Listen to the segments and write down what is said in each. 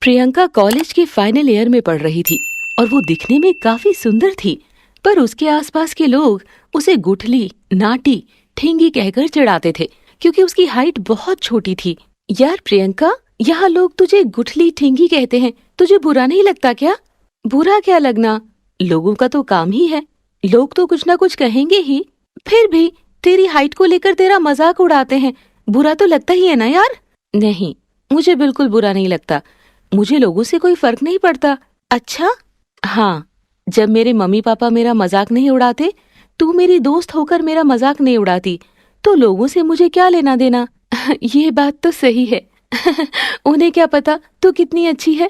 Priyanka college के final year में पढ़ रही थी और वो दिखने में काफी सुंदर थी, पर उसके आसपास के लोग उसे गुठली, नाटी, ठेंगी कहकर चिढ़ाते थे क्योंकि उसकी हाइट बहुत छोटी थी। यार प्रियंका, यहाँ लोग तुझे गुठली ठेंगी कहते हैं, तुझे बुरा नहीं लगता क्या? बुरा क्या लगना, लोगों का तो काम ही है, लोग तो कुछ ना कुछ कहेंगे ही। फिर भी तेरी हाइट को लेकर तेरा मजाक उड़ाते हैं, बुरा तो लगता ही है ना यार। नहीं, मुझे बिल्कुल बुरा नहीं लगता, मुझे लोगों से कोई फर्क नहीं पड़ता। अच्छा? हाँ, जब मेरे मम्मी पापा मेरा मजाक नहीं उड़ाते, तू मेरी दोस्त होकर मेरा मजाक नहीं उड़ाती, तो लोगों से मुझे क्या लेना देना। ये बात तो सही है। उन्हें क्या पता तू कितनी अच्छी है।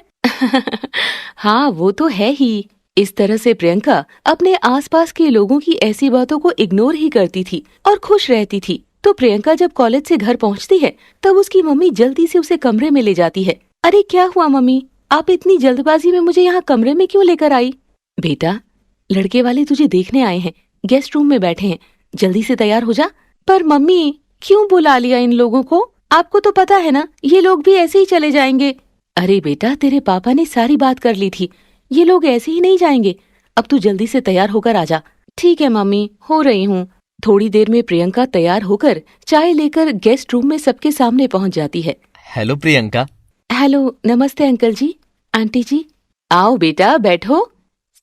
हाँ, वो तो है ही। इस तरह से प्रियंका अपने आसपास के लोगों की ऐसी बातों को इग्नोर ही करती थी और खुश रहती थी। तो प्रियंका जब कॉलेज से घर पहुंचती है तब उसकी मम्मी जल्दी से उसे कमरे में ले जाती है। अरे क्या हुआ मम्मी, आप इतनी जल्दबाजी में मुझे यहाँ कमरे में क्यों लेकर आई? बेटा, लड़के वाले तुझे देखने आए हैं, गेस्ट रूम में बैठे हैं, जल्दी से तैयार हो जा। पर मम्मी, क्यों बुला लिया इन लोगों को? आपको तो पता है ना, ये लोग भी ऐसे ही चले जाएंगे। अरे बेटा, तेरे पापा ने सारी बात कर ली थी, ये लोग ऐसे ही नहीं जाएंगे। अब तू जल्दी से तैयार होकर आ जा। ठीक है मम्मी, हो रही हूँ। थोड़ी देर में प्रियंका तैयार होकर चाय लेकर गेस्ट रूम में सबके सामने पहुँच जाती है। हेलो प्रियंका। हेलो, नमस्ते अंकल जी, आंटी जी। आओ बेटा, बैठो।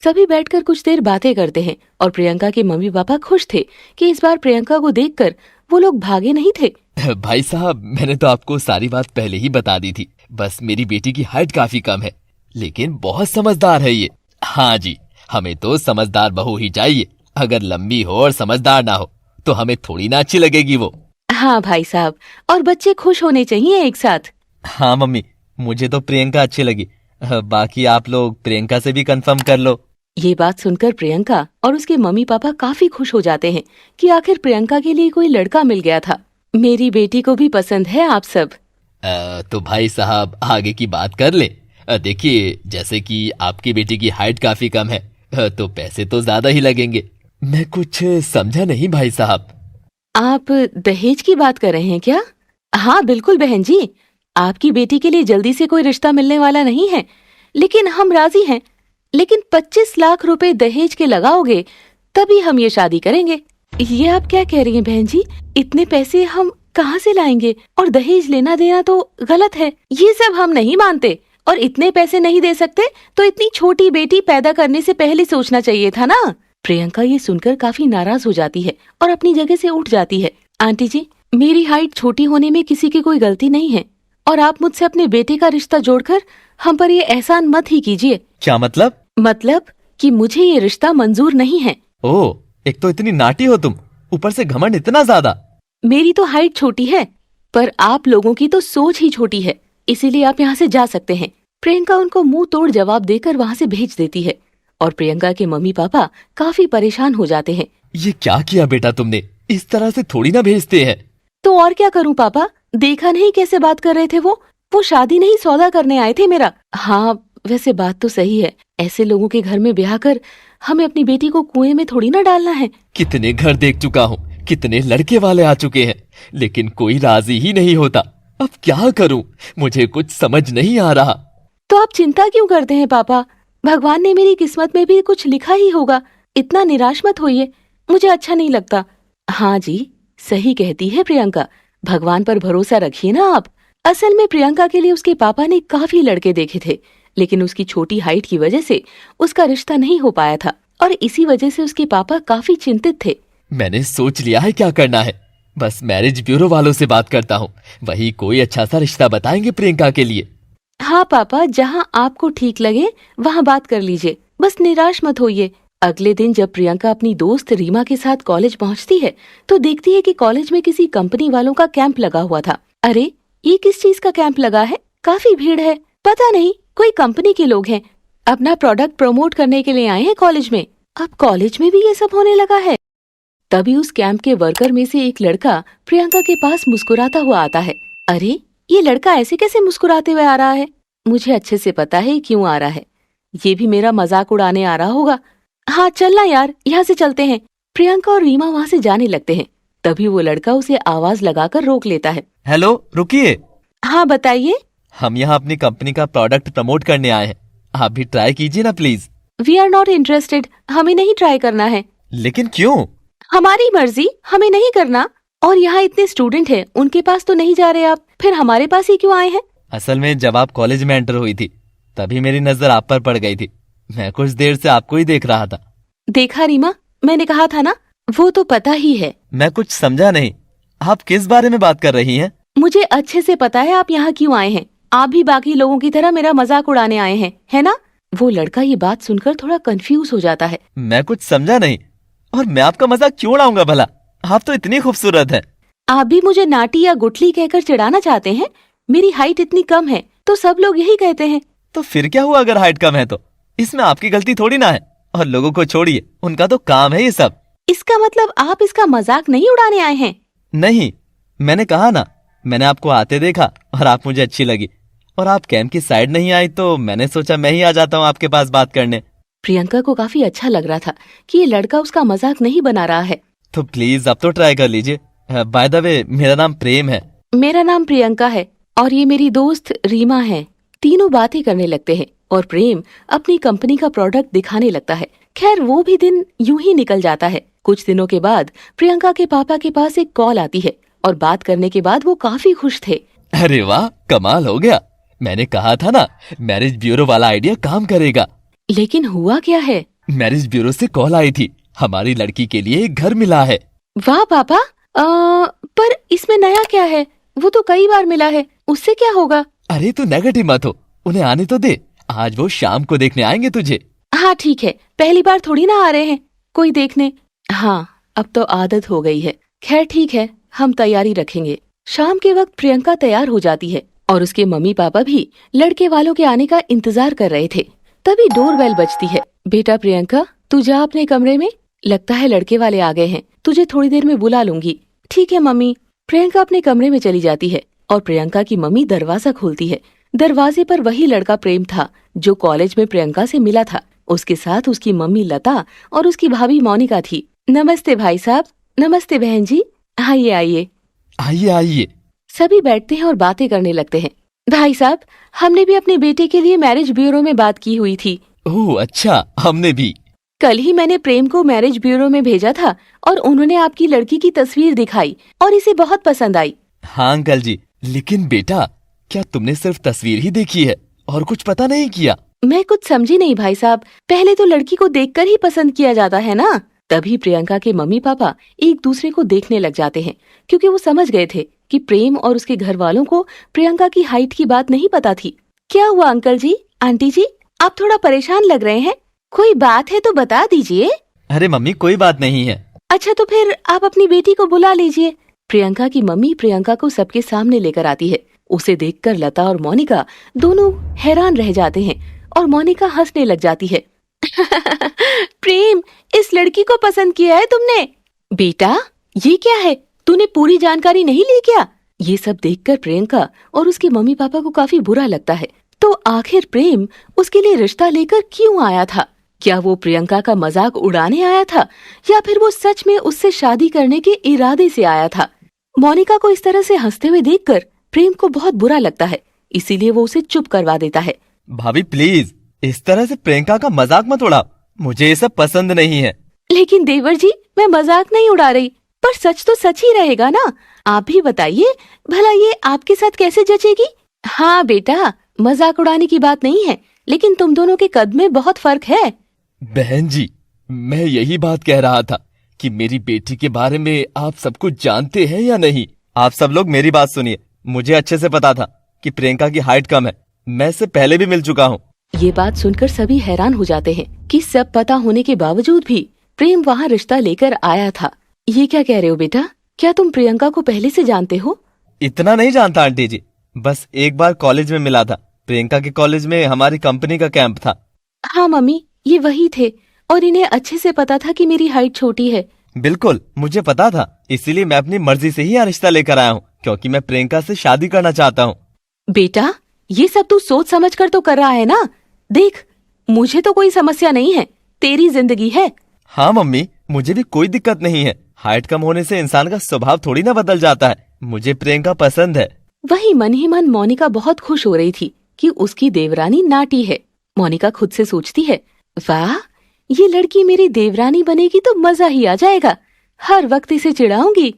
सभी बैठकर कुछ देर बातें करते हैं और प्रियंका के मम्मी पापा खुश थे कि इस बार प्रियंका को देखकर वो लोग भागे नहीं थे। भाई साहब, मैंने तो आपको सारी बात पहले ही बता दी थी। बस मेरी बेटी की हाइट काफी कम है, लेकिन बहुत समझदार है ये। हाँ जी, हमें तो समझदार बहू ही चाहिए। अगर लंबी हो और समझदार ना हो तो हमें थोड़ी ना अच्छी लगेगी वो। हाँ भाई साहब, और बच्चे खुश होने चाहिए एक साथ। हाँ मम्मी, मुझे तो प्रियंका अच्छी लगी। बाकी आप लोग प्रियंका से भी कंफर्म कर लो। ये बात सुनकर प्रियंका और उसके मम्मी पापा काफी खुश हो जाते हैं कि आखिर प्रियंका के लिए कोई लड़का मिल गया था। मेरी बेटी को भी पसंद है आप सब। तो भाई साहब आगे की बात कर ले। देखिए, जैसे कि आपकी बेटी की हाइट काफी कम है, तो पैसे तो ज्यादा ही लगेंगे। मैं कुछ समझा नहीं भाई साहब। आप दहेज की बात कर रहे हैं क्या? हाँ बिल्कुल बहन जी, आपकी बेटी के लिए जल्दी से कोई रिश्ता मिलने वाला नहीं है, लेकिन हम राजी हैं। लेकिन 25 लाख रुपए दहेज के लगाओगे तभी हम ये शादी करेंगे। ये आप क्या कह रही हैं बहन जी? इतने पैसे हम कहाँ से लाएंगे? और दहेज लेना देना तो गलत है, ये सब हम नहीं मानते। और इतने पैसे नहीं दे सकते तो इतनी छोटी बेटी पैदा करने से पहले सोचना चाहिए था ना। प्रियंका ये सुनकर काफी नाराज हो जाती है और अपनी जगह से उठ जाती है। आंटी जी, मेरी हाइट छोटी होने में किसी की कोई गलती नहीं है, और आप मुझसे अपने बेटे का रिश्ता जोड़कर हम पर ये एहसान मत ही कीजिए। क्या मतलब? मतलब कि मुझे ये रिश्ता मंजूर नहीं है। ओह, एक तो इतनी नाटी हो तुम, ऊपर से घमंड इतना ज्यादा। मेरी तो हाइट छोटी है, पर आप लोगों की तो सोच ही छोटी है, इसीलिए आप यहाँ से जा सकते हैं। प्रियंका उनको मुंह तोड़ जवाब देकर वहाँ से भेज देती है और प्रियंका के मम्मी पापा काफी परेशान हो जाते हैं। ये क्या किया बेटा तुमने? इस तरह से थोड़ी ना भेजते हैं। तो और क्या करूँ पापा, देखा नहीं कैसे बात कर रहे थे वो शादी नहीं सौदा करने आए थे मेरा। हाँ वैसे बात तो सही है, ऐसे लोगों के घर में ब्याह कर हमें अपनी बेटी को कुएं में थोड़ी ना डालना है। कितने घर देख चुका हूँ, कितने लड़के वाले आ चुके हैं, लेकिन कोई राजी ही नहीं होता। अब क्या करूँ, मुझे कुछ समझ नहीं आ रहा। तो आप चिंता क्यों करते हैं पापा, भगवान ने मेरी किस्मत में भी कुछ लिखा ही होगा। इतना निराश मत होइए, मुझे अच्छा नहीं लगता। हाँ जी, सही कहती है प्रियंका, भगवान पर भरोसा रखिए ना आप। असल में प्रियंका के लिए उसके पापा ने काफी लड़के देखे थे, लेकिन उसकी छोटी हाइट की वजह से उसका रिश्ता नहीं हो पाया था और इसी वजह से उसके पापा काफी चिंतित थे। मैंने सोच लिया है क्या करना है, बस मैरिज ब्यूरो वालों से बात करता हूँ, वही कोई अच्छा सा रिश्ता बताएंगे प्रियंका के लिए। हाँ पापा, जहाँ आपको ठीक लगे वहाँ बात कर लीजिए, बस निराश मत होइए। अगले दिन जब प्रियंका अपनी दोस्त रीमा के साथ कॉलेज पहुँचती है तो देखती है कि कॉलेज में किसी कंपनी वालों का कैंप लगा हुआ था। अरे ये किस चीज का कैंप लगा है? काफी भीड़ है, पता नहीं कोई कंपनी के लोग हैं, अपना प्रोडक्ट प्रमोट करने के लिए आए हैं कॉलेज में। अब कॉलेज में भी ये सब होने लगा है। तभी उस कैंप के वर्कर में से एक लड़का प्रियंका के पास मुस्कुराता हुआ आता है। अरे ये लड़का ऐसे कैसे मुस्कुराते हुए आ रहा है? मुझे अच्छे से पता है क्यों आ रहा है, ये भी मेरा मजाक उड़ाने आ रहा होगा। हाँ चलना यार, यहाँ से चलते हैं। प्रियंका और रीमा वहाँ से जाने लगते हैं। तभी वो लड़का उसे आवाज लगाकर रोक लेता है। हेलो, रुकिए। हाँ बताइए। हम यहाँ अपनी कंपनी का प्रोडक्ट प्रमोट करने आए हैं, आप भी ट्राई कीजिए ना please. We are not interested, हमें नहीं ट्राई करना है। लेकिन क्यों? हमारी मर्जी, हमें नहीं करना। और यहाँ इतने स्टूडेंट हैं, उनके पास तो नहीं जा रहे आप, फिर हमारे पास ही क्यों आए हैं? असल में जब आप कॉलेज में एंटर हुई थी तभी मेरी नजर आप पर पड़ गई थी। मैं कुछ देर से आपको ही देख रहा था। देखा रीमा, मैंने कहा था ना, वो तो पता ही है। मैं कुछ समझा नहीं, आप किस बारे में बात कर रही हैं? मुझे अच्छे से पता है आप यहाँ क्यों आए हैं। आप भी बाकी लोगों की तरह मेरा मजाक उड़ाने आए हैं, है ना? वो लड़का ये बात सुनकर थोड़ा कंफ्यूज हो जाता है। मैं कुछ समझा नहीं, और मैं आपका मजाक क्यों उड़ाऊंगा भला? आप तो इतनी खूबसूरत हैं। आप भी मुझे नाटी या गुठली कहकर चिढ़ाना चाहते हैं? मेरी हाइट इतनी कम है तो सब लोग यही कहते हैं। तो फिर क्या हुआ अगर हाइट कम है तो? इसमें आपकी गलती थोड़ी ना है। और लोगों को छोड़िए, उनका तो काम है ये सब। इसका मतलब आप इसका मजाक नहीं उड़ाने आए हैं? नहीं, मैंने कहा ना, मैंने आपको आते देखा और आप मुझे अच्छी लगी, और आप कैंप की साइड नहीं आई तो मैंने सोचा मैं ही आ जाता हूँ आपके पास बात करने। प्रियंका को काफी अच्छा लग रहा था कि ये लड़का उसका मजाक नहीं बना रहा है। तो प्लीज अब तो ट्राई कर लीजिए। बाय द वे, मेरा नाम प्रेम है। मेरा नाम प्रियंका है और ये मेरी दोस्त रीमा है। तीनों बातें करने लगते हैं और प्रेम अपनी कंपनी का प्रोडक्ट दिखाने लगता है। खैर वो भी दिन यूं ही निकल जाता है। कुछ दिनों के बाद प्रियंका के पापा के पास एक कॉल आती है और बात करने के बाद वो काफी खुश थे। अरे वाह, कमाल हो गया। मैंने कहा था ना, मैरिज ब्यूरो वाला आइडिया काम करेगा। लेकिन हुआ क्या है? मैरिज ब्यूरो से कॉल आई थी, हमारी लड़की के लिए एक घर मिला है। वाह पापा, पर इसमें नया क्या है? वो तो कई बार मिला है, उससे क्या होगा? अरे तू नेगेटिव मत हो, उन्हें आने तो दे। आज वो शाम को देखने आएंगे तुझे। हाँ ठीक है, पहली बार थोड़ी ना आ रहे हैं कोई देखने। हाँ, अब तो आदत हो गई है। खैर ठीक है, हम तैयारी रखेंगे। शाम के वक्त प्रियंका तैयार हो जाती है और उसके मम्मी पापा भी लड़के वालों के आने का इंतजार कर रहे थे। तभी डोरबेल बजती है। बेटा प्रियंका, तू जा अपने कमरे में, लगता है लड़के वाले आ गए हैं, तुझे थोड़ी देर में बुला लूंगी। ठीक है मम्मी। प्रियंका अपने कमरे में चली जाती है और प्रियंका की मम्मी दरवाजा खोलती है। दरवाजे पर वही लड़का प्रेम था जो कॉलेज में प्रियंका से मिला था। उसके साथ उसकी मम्मी लता और उसकी भाभी मोनिका थी। नमस्ते भाई साहब। नमस्ते बहन जी। आइए आइए। आइए आइए। सभी बैठते हैं और बातें करने लगते हैं। भाई साहब, हमने भी अपने बेटे के लिए मैरिज ब्यूरो में बात की हुई थी। ओह अच्छा, हमने भी। कल ही मैंने प्रेम को मैरिज ब्यूरो में भेजा था और उन्होंने आपकी लड़की की तस्वीर दिखाई और इसे बहुत पसंद आई। हाँ अंकल जी, लेकिन बेटा, क्या तुमने सिर्फ तस्वीर ही देखी है और कुछ पता नहीं किया? मैं कुछ समझी नहीं भाई साहब, पहले तो लड़की को देखकर ही पसंद किया जाता है ना। तभी प्रियंका के मम्मी पापा एक दूसरे को देखने लग जाते हैं क्योंकि वो समझ गए थे कि प्रेम और उसके घर वालों को प्रियंका की हाइट की बात नहीं पता थी। क्या हुआ अंकल जी, आंटी जी, आप थोड़ा परेशान लग रहे हैं? कोई बात है तो बता दीजिए। अरे मम्मी, कोई बात नहीं है। अच्छा तो फिर आप अपनी बेटी को बुला लीजिए। प्रियंका की मम्मी प्रियंका को सबके सामने लेकर आती है। उसे देखकर लता और मोनिका दोनों हैरान रह जाते हैं और मोनिका हंसने लग जाती है। प्रेम, इस लड़की को पसंद किया है तुमने? बेटा ये क्या है, तूने पूरी जानकारी नहीं ली क्या? ये सब देखकर प्रियंका और उसके मम्मी पापा को काफी बुरा लगता है। तो आखिर प्रेम उसके लिए रिश्ता लेकर क्यों आया था? क्या वो प्रियंका का मजाक उड़ाने आया था या फिर वो सच में उससे शादी करने के इरादे से आया था? मोनिका को इस तरह से हंसते हुए देखकर प्रेम को बहुत बुरा लगता है, इसीलिए वो उसे चुप करवा देता है। भाभी प्लीज, इस तरह से प्रियंका का मजाक मत उड़ाओ, मुझे ये सब पसंद नहीं है। लेकिन देवर जी, मैं मजाक नहीं उड़ा रही, पर सच तो सच ही रहेगा ना। आप भी बताइए, भला ये आपके साथ कैसे जचेगी? हाँ बेटा, मजाक उड़ाने की बात नहीं है, लेकिन तुम दोनों के कद में बहुत फर्क है। बहन जी, मैं यही बात कह रहा था कि मेरी बेटी के बारे में आप सब कुछ जानते हैं या नहीं। आप सब लोग मेरी बात सुनिए, मुझे अच्छे से पता था कि प्रियंका की हाइट कम है, मैं इससे पहले भी मिल चुका हूँ। ये बात सुनकर सभी हैरान हो जाते हैं कि सब पता होने के बावजूद भी प्रेम वहाँ रिश्ता लेकर आया था। ये क्या कह रहे हो बेटा, क्या तुम प्रियंका को पहले से जानते हो? इतना नहीं जानता आंटी जी, बस एक बार कॉलेज में मिला था। प्रियंका के कॉलेज में हमारी कंपनी का कैंप था। हाँ मम्मी, ये वही थे और इन्हें अच्छे से पता था कि मेरी हाइट छोटी है। बिल्कुल, मुझे पता था, इसीलिए मैं अपनी मर्जी से ही यहाँ रिश्ता लेकर आया हूँ, क्योंकि मैं प्रियंका से शादी करना चाहता हूँ। बेटा, ये सब तू सोच समझ कर तो कर रहा है ना? देख, मुझे तो कोई समस्या नहीं है, तेरी जिंदगी है। हाँ मम्मी, मुझे भी कोई दिक्कत नहीं है। हाइट कम होने से इंसान का स्वभाव थोड़ी ना बदल जाता है। मुझे प्रियंका पसंद है। वहीं मन ही मन मोनिका बहुत खुश हो रही थी कि उसकी देवरानी नाटी है। मोनिका खुद से सोचती है, वाह, ये लड़की मेरी देवरानी बनेगी तो मजा ही आ जाएगा, हर वक्त इसे चिढ़ाऊंगी।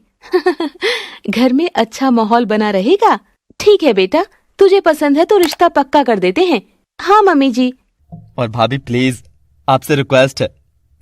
घर में अच्छा माहौल बना रहेगा। ठीक है बेटा, तुझे पसंद है तो रिश्ता पक्का कर देते हैं। हाँ मम्मी जी। और भाभी प्लीज, आपसे रिक्वेस्ट है,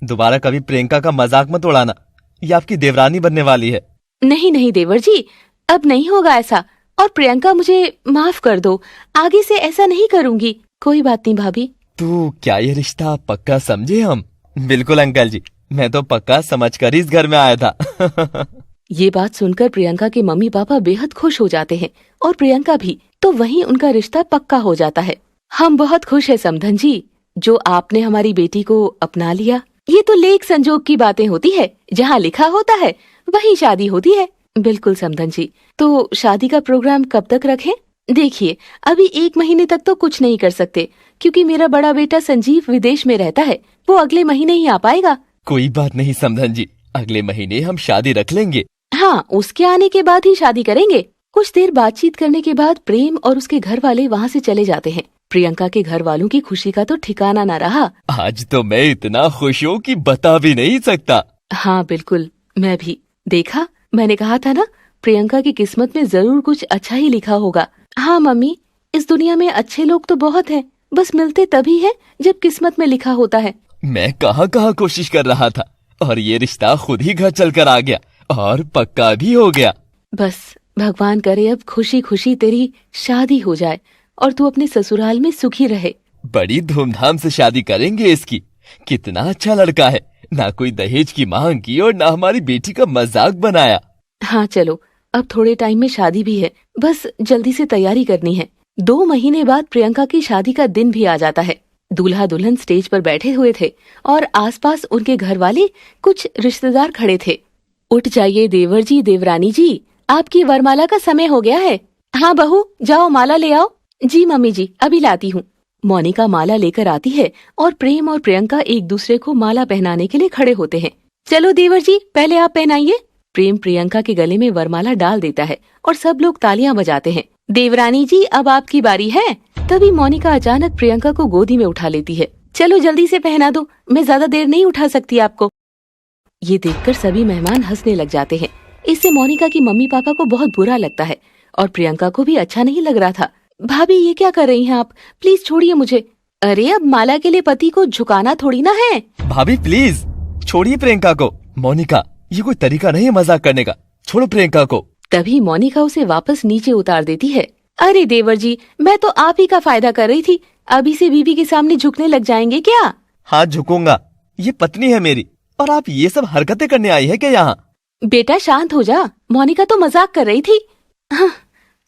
दोबारा कभी प्रियंका का मजाक मत उड़ाना, ये आपकी देवरानी बनने वाली है। नहीं नहीं देवर जी, अब नहीं होगा ऐसा। और प्रियंका, मुझे माफ कर दो, आगे से ऐसा नहीं करूंगी। कोई बात नहीं भाभी। तो क्या ये रिश्ता पक्का समझे हम? बिल्कुल अंकल जी, मैं तो पक्का समझकर ही इस घर में आया था। ये बात सुनकर प्रियंका के मम्मी पापा बेहद खुश हो जाते हैं और प्रियंका भी। तो वहीं उनका रिश्ता पक्का हो जाता है। हम बहुत खुश है समधन जी, जो आपने हमारी बेटी को अपना लिया। ये तो लेख संजोग की बातें होती है, जहाँ लिखा होता है वहीं शादी होती है। बिल्कुल समधन जी। तो शादी का प्रोग्राम कब तक रखें? देखिए, अभी 1 महीने तक तो कुछ नहीं कर सकते, क्योंकि मेरा बड़ा बेटा संजीव विदेश में रहता है, वो अगले महीने ही आ पाएगा। कोई बात नहीं समधन जी, अगले महीने हम शादी रख लेंगे। हाँ, उसके आने के बाद ही शादी करेंगे। कुछ देर बातचीत करने के बाद प्रेम और उसके घर वाले वहाँ से चले जाते हैं। प्रियंका के घर वालों की खुशी का तो ठिकाना न रहा। आज तो मैं इतना खुश हूँ कि बता भी नहीं सकता। हाँ बिल्कुल, मैं भी। देखा, मैंने कहा था ना, प्रियंका की किस्मत में जरूर कुछ अच्छा ही लिखा होगा। हाँ मम्मी, इस दुनिया में अच्छे लोग तो बहुत हैं, बस मिलते तभी है जब किस्मत में लिखा होता है। मैं कहाँ कोशिश कर रहा था, और ये रिश्ता खुद ही घर चलकर आ गया और पक्का भी हो गया। बस भगवान करे अब खुशी खुशी तेरी शादी हो जाए और तू अपने ससुराल में सुखी रहे। बड़ी धूमधाम से शादी करेंगे इसकी। कितना अच्छा लड़का है, ना कोई दहेज की मांग की और ना हमारी बेटी का मजाक बनाया। हाँ चलो, अब थोड़े टाइम में शादी भी है, बस जल्दी से तैयारी करनी है। 2 महीने बाद प्रियंका की शादी का दिन भी आ जाता है। दूल्हा दुल्हन स्टेज पर बैठे हुए थे और आसपास उनके घर वाले, कुछ रिश्तेदार खड़े थे। उठ जाइए देवर जी, देवरानी जी, आपकी वरमाला का समय हो गया है। हाँ बहू, जाओ माला ले आओ। जी मम्मी जी, अभी लाती हूँ। मोनिका माला लेकर आती है और प्रेम और प्रियंका एक दूसरे को माला पहनाने के लिए खड़े होते हैं। चलो देवर जी, पहले आप पहनाइए। प्रेम प्रियंका के गले में वरमाला डाल देता है और सब लोग तालियां बजाते हैं। देवरानी जी, अब आपकी बारी है। तभी मोनिका अचानक प्रियंका को गोदी में उठा लेती है। चलो जल्दी से पहना दो, मैं ज्यादा देर नहीं उठा सकती आपको। ये देखकर सभी मेहमान हंसने लग जाते हैं। इससे मोनिका की मम्मी पापा को बहुत बुरा लगता है और प्रियंका को भी अच्छा नहीं लग रहा था। भाभी, ये क्या कर रही हैं आप? प्लीज छोड़िए मुझे। अरे अब माला के लिए पति को झुकाना थोड़ी ना है। भाभी प्लीज छोड़िए प्रियंका को। मोनिका, ये कोई तरीका नहीं है मजाक करने का, छोड़ो प्रियंका को। तभी मोनिका उसे वापस नीचे उतार देती है। अरे देवर जी, मैं तो आप ही का फायदा कर रही थी, अभी से बीबी के सामने झुकने लग जाएंगे क्या? हाँ झुकूंगा, ये पत्नी है मेरी, और आप ये सब हरकतें करने आई है क्या यहाँ? बेटा शांत हो जा, मोनिका तो मजाक कर रही थी। हाँ,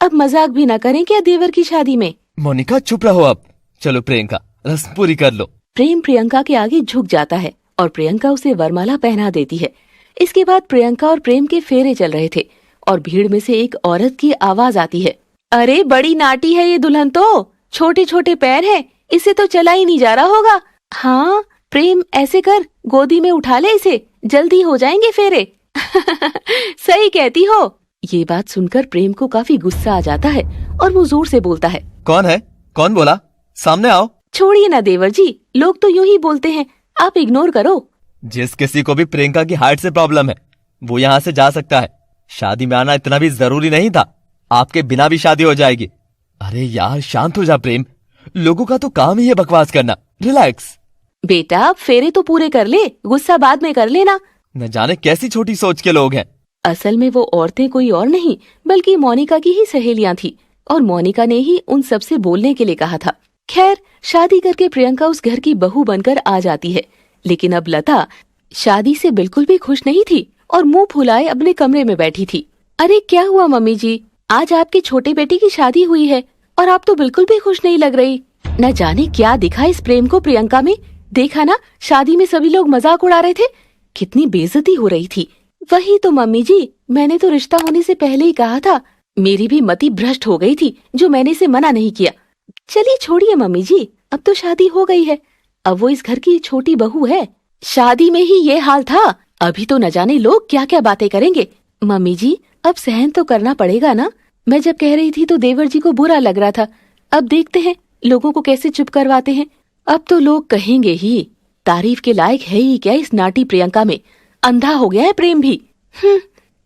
अब मजाक भी ना करें क्या देवर की शादी में? मोनिका चुप रहो अब। चलो प्रियंका, रस्म पूरी कर लो। प्रेम प्रियंका के आगे झुक जाता है और प्रियंका उसे वरमाला पहना देती है। इसके बाद प्रियंका और प्रेम के फेरे चल रहे थे और भीड़ में से एक औरत की आवाज आती है। अरे बड़ी नाटी है ये दुल्हन, तो छोटे छोटे पैर है, इसे तो चला ही नहीं जा रहा होगा। हाँ प्रेम, ऐसे कर, गोदी में उठा ले इसे, जल्दी हो जाएंगे फेरे। सही कहती हो। ये बात सुनकर प्रेम को काफी गुस्सा आ जाता है और वो जोर से बोलता है। कौन है? कौन बोला? सामने आओ। छोड़िए ना देवर जी, लोग तो यूं ही बोलते हैं, आप इग्नोर करो। जिस किसी को भी प्रियंका की हाइट से प्रॉब्लम है, वो यहाँ से जा सकता है। शादी में आना इतना भी जरूरी नहीं था, आपके बिना भी शादी हो जाएगी। अरे यार शांत हो जा प्रेम, लोगों का तो काम ही है बकवास करना। रिलैक्स। बेटा फेरे तो पूरे कर ले, गुस्सा बाद में कर लेना। न जाने कैसी छोटी सोच के लोग हैं। असल में वो औरतें कोई और नहीं बल्कि मोनिका की ही सहेलियां थी और मोनिका ने ही उन सबसे बोलने के लिए कहा था। खैर, शादी करके प्रियंका उस घर की बहू बनकर आ जाती है, लेकिन अब लता शादी से बिल्कुल भी खुश नहीं थी और मुंह फुलाए अपने कमरे में बैठी थी। अरे क्या हुआ मम्मी जी, आज आपके छोटे बेटे की शादी हुई है और आप तो बिल्कुल भी खुश नहीं लग रही। न जाने क्या दिखा इस प्रेम को प्रियंका में। देखा ना, शादी में सभी लोग मजाक उड़ा रहे थे, कितनी बेइज्जती हो रही थी। वही तो मम्मी जी, मैंने तो रिश्ता होने से पहले ही कहा था। मेरी भी मति भ्रष्ट हो गई थी जो मैंने इसे मना नहीं किया। चलिए छोड़िए मम्मी जी, अब तो शादी हो गई है, अब वो इस घर की छोटी बहू है। शादी में ही ये हाल था, अभी तो न जाने लोग क्या क्या बातें करेंगे। मम्मी जी, अब सहन तो करना पड़ेगा ना, मैं जब कह रही थी तो देवर जी को बुरा लग रहा था। अब देखते हैं लोगों को कैसे चुप करवाते हैं। अब तो लोग कहेंगे ही, तारीफ के लायक है ही क्या इस नाटी प्रियंका में, अंधा हो गया है प्रेम भी।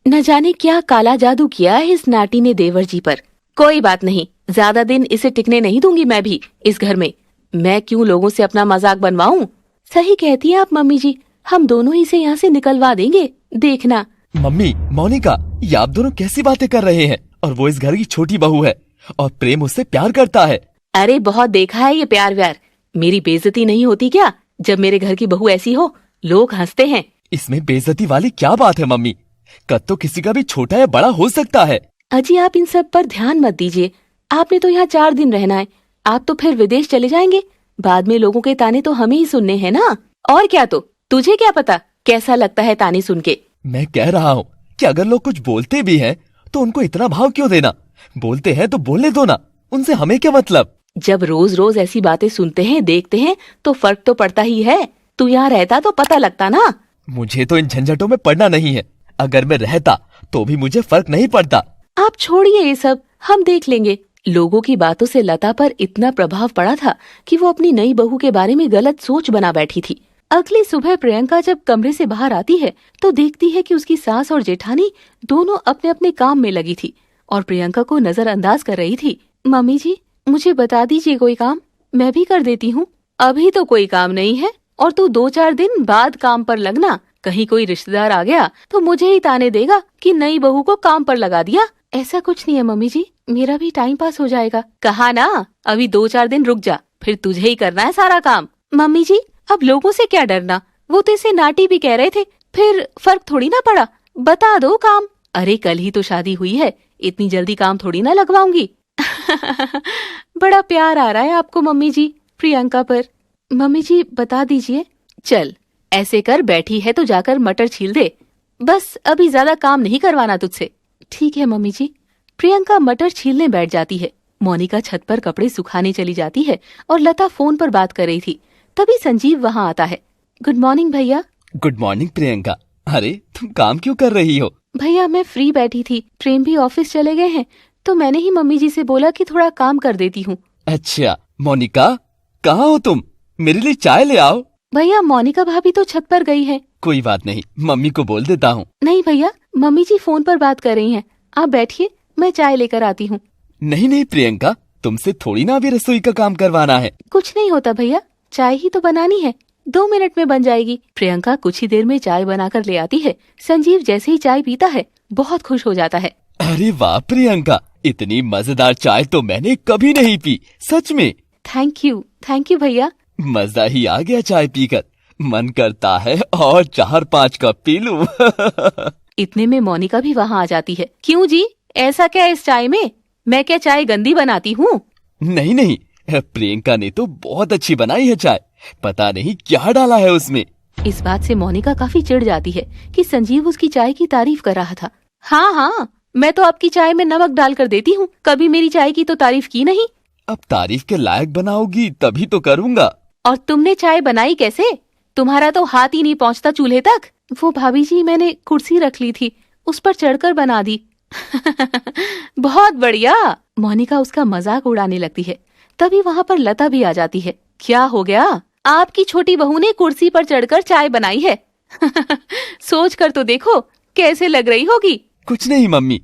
न जाने क्या काला जादू किया है इस नाटी ने देवर जी पर। कोई बात नहीं, ज्यादा दिन इसे टिकने नहीं दूंगी मैं भी इस घर में। मैं क्यों लोगों से अपना मजाक बनवाऊं। सही कहती हैं आप मम्मी जी, हम दोनों ही से यहाँ से निकलवा देंगे, देखना। मम्मी, मोनिका, ये आप दोनों कैसी बातें कर रहे हैं? और वो इस घर की छोटी बहू है और प्रेम उससे प्यार करता है। अरे बहुत देखा है ये प्यार व्यार। मेरी बेइज्जती नहीं होती क्या जब मेरे घर की बहू ऐसी हो? लोग हंसते हैं। इसमें बेइज्जती वाली क्या बात है मम्मी? कद तो किसी का भी छोटा या बड़ा हो सकता है। अजी आप इन सब पर ध्यान मत दीजिए। आपने तो यहाँ 4 दिन रहना है, आप तो फिर विदेश चले जाएंगे। बाद में लोगों के ताने तो हमें ही सुनने हैं ना। और क्या, तो तुझे क्या पता कैसा लगता है ताने सुन के। मैं कह रहा हूँ कि अगर लोग कुछ बोलते भी हैं तो उनको इतना भाव क्यों देना? बोलते हैं तो बोलने दो ना, उनसे हमें क्या मतलब? जब रोज रोज ऐसी बातें सुनते हैं देखते हैं तो फर्क तो पड़ता ही है। तू यहाँ रहता तो पता लगता ना। मुझे तो इन झंझटों में पड़ना नहीं है। अगर मैं रहता तो भी मुझे फर्क नहीं पड़ता। आप छोड़िए ये सब, हम देख लेंगे। लोगों की बातों से लता पर इतना प्रभाव पड़ा था कि वो अपनी नई बहू के बारे में गलत सोच बना बैठी थी। अगली सुबह प्रियंका जब कमरे से बाहर आती है तो देखती है कि उसकी सास और जेठानी दोनों अपने अपने काम में लगी थी और प्रियंका को नजरअंदाज कर रही थी। मम्मी जी, मुझे बता दीजिए कोई काम, मैं भी कर देती हूँ। अभी तो कोई काम नहीं है और तू 2-4 दिन बाद काम पर लगना। कहीं कोई रिश्तेदार आ गया तो मुझे ही ताने देगा कि नई बहू को काम पर लगा दिया। ऐसा कुछ नहीं है मम्मी जी, मेरा भी टाइम पास हो जाएगा। कहा ना, अभी 2-4 दिन रुक जा, फिर तुझे ही करना है सारा काम। मम्मी जी, अब लोगों से क्या डरना, वो तो इसे नाटी भी कह रहे थे, फिर फर्क थोड़ी ना पड़ा। बता दो काम। अरे कल ही तो शादी हुई है, इतनी जल्दी काम थोड़ी ना लगवाऊंगी। बड़ा प्यार आ रहा है आपको मम्मी जी प्रियंका पर। मम्मी जी बता दीजिए। चल ऐसे कर, बैठी है तो जाकर मटर छील दे, बस अभी ज्यादा काम नहीं करवाना तुझसे। ठीक है मम्मी जी। प्रियंका मटर छीलने बैठ जाती है। मोनिका छत पर कपड़े सुखाने चली जाती है और लता फोन पर बात कर रही थी। तभी संजीव वहाँ आता है। गुड मॉर्निंग भैया। Good morning Priyanka. अरे तुम काम क्यों कर रही हो? भैया मैं फ्री बैठी थी, प्रेम भी ऑफिस चले गए हैं तो मैंने ही मम्मी जी से बोला कि थोड़ा काम कर देती हूँ। अच्छा मोनिका, कहाँ हो तुम? मेरे लिए चाय ले आओ। भैया मोनिका भाभी तो छत पर गई है। कोई बात नहीं, मम्मी को बोल देता हूँ। नहीं भैया, मम्मी जी फोन पर बात कर रही हैं, आप बैठिए, मैं चाय लेकर आती हूँ। नहीं नहीं प्रियंका, तुमसे थोड़ी ना अभी रसोई का काम करवाना है। कुछ नहीं होता भैया, चाय ही तो बनानी है, 2 मिनट में बन जाएगी। प्रियंका कुछ ही देर में चाय बनाकर ले आती है। संजीव जैसे ही चाय पीता है बहुत खुश हो जाता है। अरे वाह प्रियंका, इतनी मजेदार चाय तो मैंने कभी नहीं पी, सच में। थैंक यू भैया। मजा ही आ गया चाय पीकर, मन करता है और 4-5 कप पी लूं। इतने में मोनिका भी वहाँ आ जाती है। क्यों जी, ऐसा क्या है इस चाय में? मैं क्या चाय गंदी बनाती हूँ? नहीं नहीं, प्रियंका ने तो बहुत अच्छी बनाई है चाय, पता नहीं क्या डाला है उसमें। इस बात से मोनिका काफी चिढ़ जाती है कि संजीव उसकी चाय की तारीफ कर रहा था। हाँ, मैं तो आपकी चाय में नमक डाल कर देती हूँ, कभी मेरी चाय की तो तारीफ की नहीं। अब तारीफ के लायक बनाओगी तभी तो करूँगा। और तुमने चाय बनाई कैसे? तुम्हारा तो हाथ ही नहीं पहुँचता चूल्हे तक। वो भाभी जी, मैंने कुर्सी रख ली थी, उस पर चढ़कर बना दी। बहुत बढ़िया। मोनिका उसका मजाक उड़ाने लगती है। तभी वहाँ पर लता भी आ जाती है। क्या हो गया? आपकी छोटी बहू ने कुर्सी पर चढ़कर चाय बनाई है। सोच कर तो देखो कैसे लग रही होगी। कुछ नहीं मम्मी,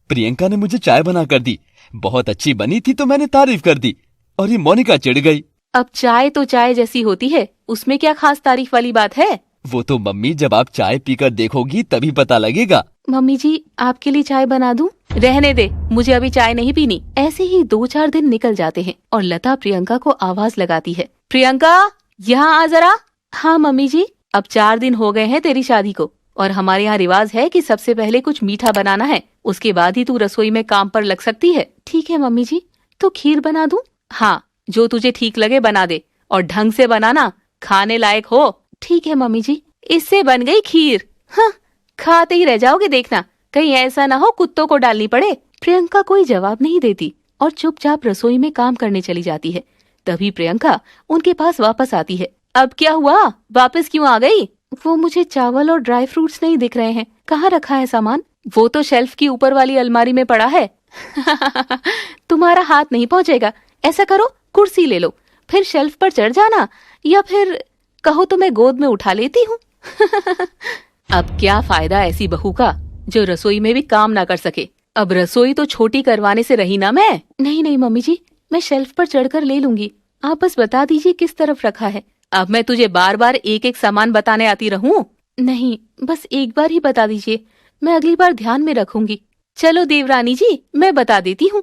प्रियंका ने मुझे चाय बना कर दी, बहुत अच्छी बनी थी तो मैंने तारीफ कर दी और ये मोनिका चिढ़ गई। अब चाय तो चाय जैसी होती है, उसमें क्या खास तारीफ वाली बात है? वो तो मम्मी जब आप चाय पीकर देखोगी तभी पता लगेगा। मम्मी जी, आपके लिए चाय बना दूं? रहने दे, मुझे अभी चाय नहीं पीनी। ऐसे ही 2-4 दिन निकल जाते हैं और लता प्रियंका को आवाज लगाती है। प्रियंका, यहाँ आ जरा। हाँ मम्मी जी। अब 4 दिन हो गए हैं तेरी शादी को और हमारे यहाँ रिवाज है कि सबसे पहले कुछ मीठा बनाना है, उसके बाद ही तू रसोई में काम पर लग सकती है। ठीक है मम्मी जी, तो खीर बना दूं? हाँ, जो तुझे ठीक लगे बना दे और ढंग से बनाना, खाने लायक हो। ठीक है मम्मी जी। इससे बन गई खीर। हाँ, खाते ही रह जाओगे देखना, कहीं ऐसा ना हो कुत्तों को डालनी पड़े। प्रियंका कोई जवाब नहीं देती और चुपचाप रसोई में काम करने चली जाती है। तभी प्रियंका उनके पास वापस आती है। अब क्या हुआ, वापस क्यों आ गई? वो मुझे चावल और ड्राई फ्रूट्स नहीं दिख रहे हैं, कहाँ रखा है सामान? वो तो शेल्फ की ऊपर वाली अलमारी में पड़ा है। तुम्हारा हाथ नहीं पहुंचेगा। ऐसा करो, कुर्सी ले लो, फिर शेल्फ पर चढ़ जाना, या फिर कहो तो मैं गोद में उठा लेती हूँ। अब क्या फायदा ऐसी बहू का जो रसोई में भी काम ना कर सके। अब रसोई तो छोटी करवाने से रही ना मैं। नहीं नहीं मम्मी जी, मैं शेल्फ पर चढ़कर ले लूंगी, आप बस बता दीजिए किस तरफ रखा है। अब मैं तुझे बार बार एक एक सामान बताने आती रहूं? नहीं, बस एक बार ही बता दीजिए, मैं अगली बार ध्यान में रखूंगी। चलो देवरानी जी, मैं बता देती हूँ।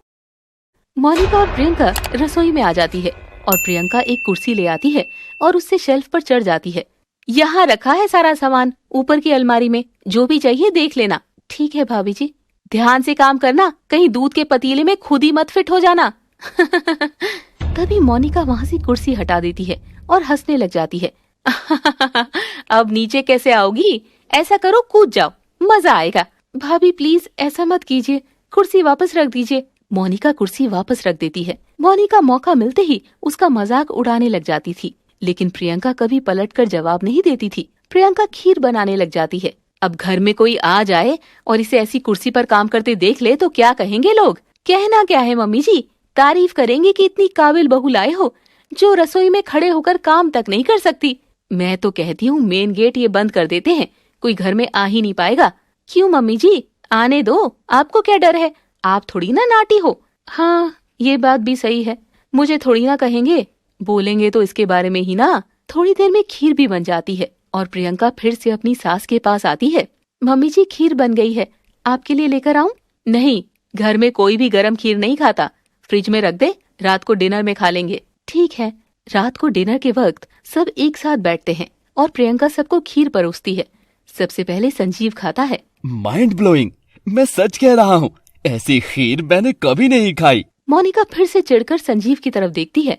मोनिका और प्रियंका रसोई में आ जाती है और प्रियंका एक कुर्सी ले आती है और उससे शेल्फ पर चढ़ जाती है। यहाँ रखा है सारा सामान, ऊपर की अलमारी में, जो भी चाहिए देख लेना। ठीक है भाभी जी, ध्यान से काम करना, कहीं दूध के पतीले में खुद ही मत फिट हो जाना। तभी मोनिका वहाँ से कुर्सी हटा देती है और हंसने लग जाती है। अब नीचे कैसे आओगी? ऐसा करो, कूद जाओ, मजा आएगा। भाभी प्लीज ऐसा मत कीजिए, कुर्सी वापस रख दीजिए। मोनिका कुर्सी वापस रख देती है। मोनिका मौका मिलते ही उसका मजाक उड़ाने लग जाती थी, लेकिन प्रियंका कभी पलटकर जवाब नहीं देती थी। प्रियंका खीर बनाने लग जाती है। अब घर में कोई आ जाए और इसे ऐसी कुर्सी पर काम करते देख ले तो क्या कहेंगे लोग? कहना क्या है मम्मी जी, तारीफ करेंगे कि इतनी काबिल बहू लाए हो जो रसोई में खड़े होकर काम तक नहीं कर सकती। मैं तो कहती हूँ मेन गेट ये बंद कर देते हैं, कोई घर में आ ही नहीं पाएगा। क्यों मम्मी जी, आने दो, आपको क्या डर है? आप थोड़ी ना नाटी हो। हाँ, ये बात भी सही है, मुझे थोड़ी ना कहेंगे, बोलेंगे तो इसके बारे में ही ना। थोड़ी देर में खीर भी बन जाती है और प्रियंका फिर से अपनी सास के पास आती है। मम्मी जी खीर बन गई है, आपके लिए लेकर आऊं? नहीं, घर में कोई भी गरम खीर नहीं खाता, फ्रिज में रख दे, रात को डिनर में खा लेंगे। ठीक है। रात को डिनर के वक्त सब एक साथ बैठते हैं और प्रियंका सबको खीर परोसती है। सबसे पहले संजीव खाता है। माइंड ब्लोइंग, मैं सच कह रहा हूँ, ऐसी खीर मैंने कभी नहीं खाई। मोनिका फिर से चिढ़कर संजीव की तरफ देखती है।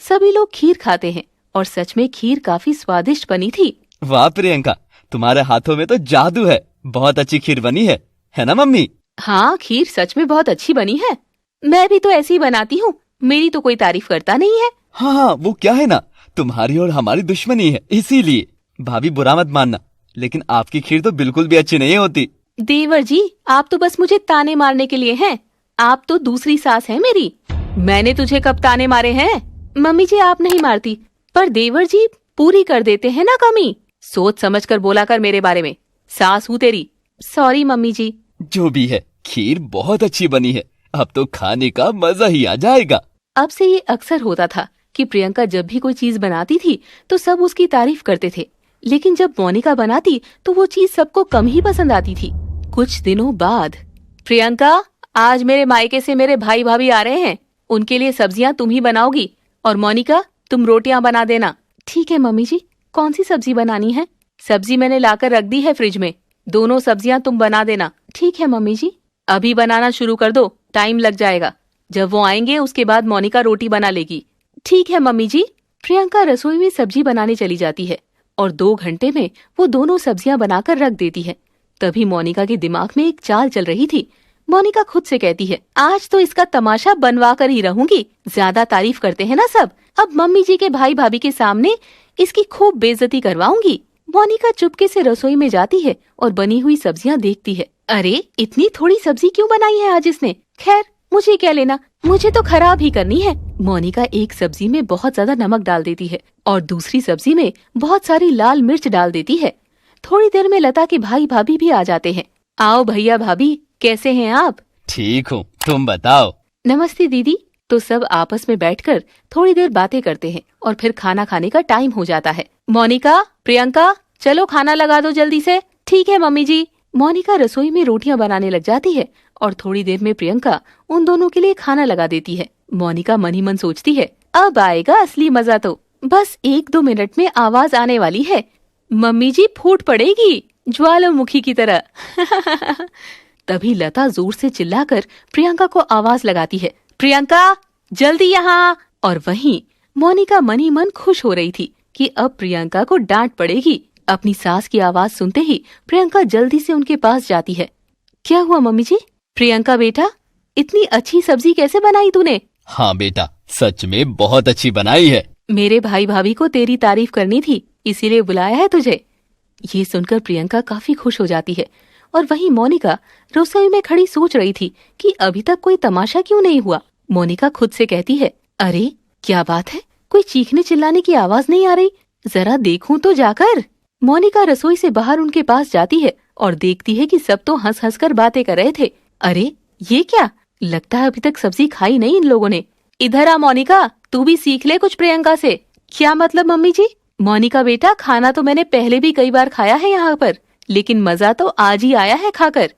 सभी लोग खीर खाते हैं और सच में खीर काफी स्वादिष्ट बनी थी। वाह प्रियंका, तुम्हारे हाथों में तो जादू है, बहुत अच्छी खीर बनी है ना मम्मी? हाँ, खीर सच में बहुत अच्छी बनी है। मैं भी तो ऐसी ही बनाती हूँ, मेरी तो कोई तारीफ करता नहीं है। हाँ, वो क्या है ना, तुम्हारी और हमारी दुश्मनी है, इसीलिए। भाभी बुरा मत मानना, लेकिन आपकी खीर तो बिल्कुल भी अच्छी नहीं होती। देवर जी, आप तो बस मुझे ताने मारने के लिए हैं। आप तो दूसरी सास है मेरी। मैंने तुझे कब ताने मारे हैं? मम्मी जी आप नहीं मारती, पर देवर जी पूरी कर देते हैं ना कमी। सोच समझ कर बोला कर मेरे बारे में, सास हूँ तेरी। सॉरी मम्मी जी। जो भी है, खीर बहुत अच्छी बनी है, अब तो खाने का मजा ही आ जाएगा। अब से ये अक्सर होता था कि प्रियंका जब भी कोई चीज बनाती थी तो सब उसकी तारीफ करते थे, लेकिन जब मोनिका बनाती तो वो चीज सबको कम ही पसंद आती थी। कुछ दिनों बाद, प्रियंका, आज मेरे मायके से मेरे भाई भाभी आ रहे हैं, उनके लिए सब्जियां तुम ही बनाओगी, और मोनिका तुम रोटियां बना देना। ठीक है मम्मी जी, कौन सी सब्जी बनानी है? सब्जी मैंने लाकर रख दी है फ्रिज में, दोनों सब्जियां तुम बना देना। ठीक है मम्मी जी। अभी बनाना शुरू कर दो, टाइम लग जाएगा। जब वो आएंगे उसके बाद मोनिका रोटी बना लेगी। ठीक है मम्मी जी। प्रियंका रसोई में सब्जी बनाने चली जाती है और 2 घंटे में वो दोनों सब्जियां बनाकर रख देती है। तभी मोनिका के दिमाग में एक चाल चल रही थी। मोनिका खुद से कहती है, आज तो इसका तमाशा बनवा कर ही रहूंगी। ज्यादा तारीफ करते हैं ना सब, अब मम्मी जी के भाई भाभी के सामने इसकी खूब बेइज्जती करवाऊंगी। मोनिका चुपके से रसोई में जाती है और बनी हुई सब्जियां देखती है। अरे, इतनी थोड़ी सब्जी क्यों बनाई है आज इसने? खैर, मुझे क्या लेना, मुझे तो खराब ही करनी है। मोनिका एक सब्जी में बहुत ज्यादा नमक डाल देती है और दूसरी सब्जी में बहुत सारी लाल मिर्च डाल देती है। थोड़ी देर में लता के भाई भाभी भी आ जाते हैं। आओ भैया भाभी, कैसे हैं आप? ठीक हूँ, तुम बताओ। नमस्ते दीदी। तो सब आपस में बैठकर थोड़ी देर बातें करते हैं और फिर खाना खाने का टाइम हो जाता है। मोनिका, प्रियंका, चलो खाना लगा दो जल्दी से। ठीक है मम्मी जी। मोनिका रसोई में रोटियां बनाने लग जाती है और थोड़ी देर में प्रियंका उन दोनों के लिए खाना लगा देती है। मोनिका मन ही मन सोचती है, अब आएगा असली मजा तो। बस 1-2 मिनट में आवाज आने वाली है, मम्मी जी फूट पड़ेगी ज्वालामुखी की तरह। तभी लता जोर से चिल्लाकर प्रियंका को आवाज लगाती है, प्रियंका जल्दी यहाँ। और वहीं मोनिका मन ही मन खुश हो रही थी कि अब प्रियंका को डांट पड़ेगी। अपनी सास की आवाज सुनते ही प्रियंका जल्दी से उनके पास जाती है। क्या हुआ मम्मी जी? प्रियंका बेटा, इतनी अच्छी सब्जी कैसे बनाई तूने? हाँ बेटा, सच में बहुत अच्छी बनाई है। मेरे भाई भाभी को तेरी तारीफ करनी थी, इसीलिए बुलाया है तुझे। ये सुनकर प्रियंका काफी खुश हो जाती है और वहीं मोनिका रसोई में खड़ी सोच रही थी कि अभी तक कोई तमाशा क्यों नहीं हुआ। मोनिका खुद से कहती है, अरे क्या बात है, कोई चीखने चिल्लाने की आवाज नहीं आ रही, जरा देखूं तो जाकर। मोनिका रसोई से बाहर उनके पास जाती है और देखती है कि सब तो हंस हंस कर बातें कर रहे थे। अरे ये क्या, लगता है अभी तक सब्जी खाई नहीं इन लोगों ने। इधर आ मोनिका, तू भी सीख ले कुछ प्रियंका से। क्या मतलब मम्मी जी? मोनिका बेटा, खाना तो मैंने पहले भी कई बार खाया है यहाँ पर, लेकिन मजा तो आज ही आया है खाकर।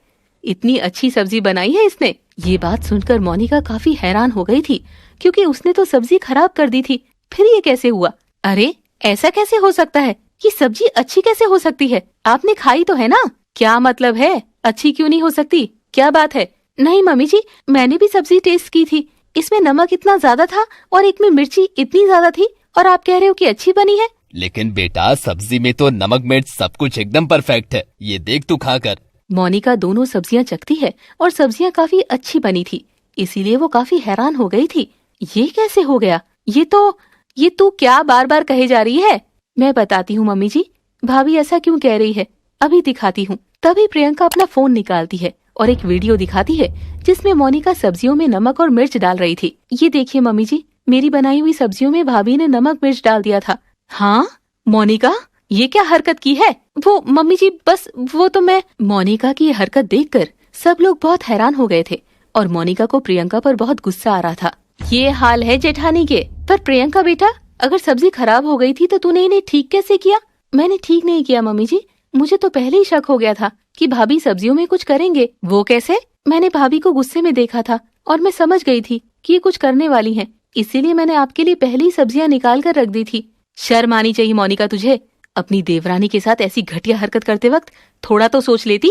इतनी अच्छी सब्जी बनाई है इसने। ये बात सुनकर मोनिका काफी हैरान हो गई थी, क्योंकि उसने तो सब्जी खराब कर दी थी। फिर ये कैसे हुआ? अरे ऐसा कैसे हो सकता है? ये सब्जी अच्छी कैसे हो सकती है? आपने खाई तो है ना? क्या मतलब है, अच्छी क्यों नहीं हो सकती? क्या बात है? नहीं मम्मी जी, मैंने भी सब्जी टेस्ट की थी, इसमें नमक इतना ज्यादा था और एक में मिर्ची इतनी ज्यादा थी, और आप कह रहे हो कि अच्छी बनी है? लेकिन बेटा, सब्जी में तो नमक मिर्च सब कुछ एकदम परफेक्ट है, ये देख तू खाकर। मोनिका दोनों सब्जियां चखती है और सब्जियां काफी अच्छी बनी थी, इसीलिए वो काफी हैरान हो गई थी। ये कैसे हो गया? ये तू क्या बार बार कहे जा रही है? मैं बताती हूँ मम्मी जी, भाभी ऐसा क्यों कह रही है, अभी दिखाती हूँ। तभी प्रियंका अपना फोन निकालती है और एक वीडियो दिखाती है जिसमें मोनिका सब्जियों में नमक और मिर्च डाल रही थी। ये देखिए मम्मी जी, मेरी बनाई हुई सब्जियों में भाभी ने नमक मिर्च डाल दिया था। हाँ मोनिका, ये क्या हरकत की है? वो मम्मी जी बस वो तो मैं। मोनिका की ये हरकत देखकर सब लोग बहुत हैरान हो गए थे और मोनिका को प्रियंका पर बहुत गुस्सा आ रहा था। ये हाल है जेठानी के। पर प्रियंका बेटा, अगर सब्जी खराब हो गई थी तो तूने इन्हें ठीक कैसे किया? मैंने ठीक नहीं किया मम्मी जी, मुझे तो पहले ही शक हो गया था कि भाभी सब्जियों में कुछ करेंगे। वो कैसे? मैंने भाभी को गुस्से में देखा था और मैं समझ गई थी कि ये कुछ करने वाली हैं, इसीलिए मैंने आपके लिए पहले ही सब्जियां निकाल कर रख दी थी। शर्म आनी चाहिए मोनिका तुझे, अपनी देवरानी के साथ ऐसी घटिया हरकत करते वक्त थोड़ा तो सोच लेती।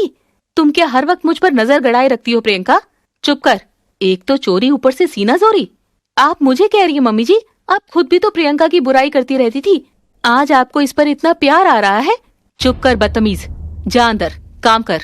तुम क्या हर वक्त मुझ पर नजर गड़ाए रखती हो प्रियंका? चुप कर, एक तो चोरी ऊपर से सीना जोरी। आप मुझे कह रही है मम्मी जी? आप खुद भी तो प्रियंका की बुराई करती रहती थी, आज आपको इस पर इतना प्यार आ रहा है? चुप कर बदतमीज, जा अंदर काम कर,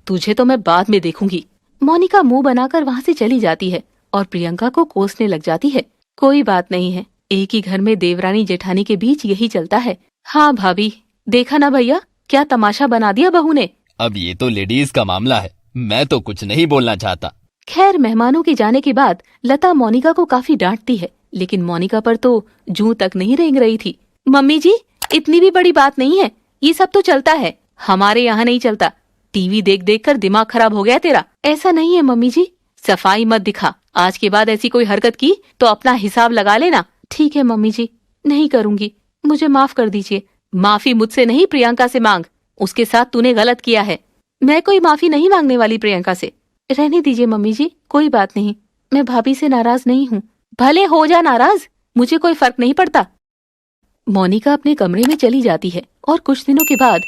तुझे तो मैं बाद में देखूंगी। मोनिका मुंह बनाकर वहाँ से चली जाती है और प्रियंका को कोसने लग जाती है। कोई बात नहीं है, एक ही घर में देवरानी जेठानी के बीच यही चलता है। हाँ भाभी, देखा ना भैया, क्या तमाशा बना दिया बहू ने। अब ये तो लेडीज का मामला है, मैं तो कुछ नहीं बोलना चाहता। खैर, मेहमानों के जाने के बाद लता मोनिका को काफी डांटती है, लेकिन मोनिका पर तो जूं तक नहीं रेंग रही थी। मम्मी जी, इतनी भी बड़ी बात नहीं है, ये सब तो चलता है, हमारे यहाँ नहीं चलता। टीवी देख देख कर दिमाग खराब हो गया तेरा। ऐसा नहीं है मम्मी जी, सफाई मत दिखा, आज के बाद ऐसी कोई हरकत की तो अपना हिसाब लगा लेना। ठीक है मम्मी जी, नहीं करूँगी, मुझे माफ कर दीजिए। माफी मुझसे नहीं, प्रियंका से मांग, उसके साथ तूने गलत किया है। मैं कोई माफी नहीं मांगने वाली प्रियंका से। रहने दीजिए मम्मी जी, कोई बात नहीं, मैं भाभी से नाराज नहीं हूँ। भले हो जा नाराज, मुझे कोई फर्क नहीं पड़ता। मोनिका अपने कमरे में चली जाती है और कुछ दिनों के बाद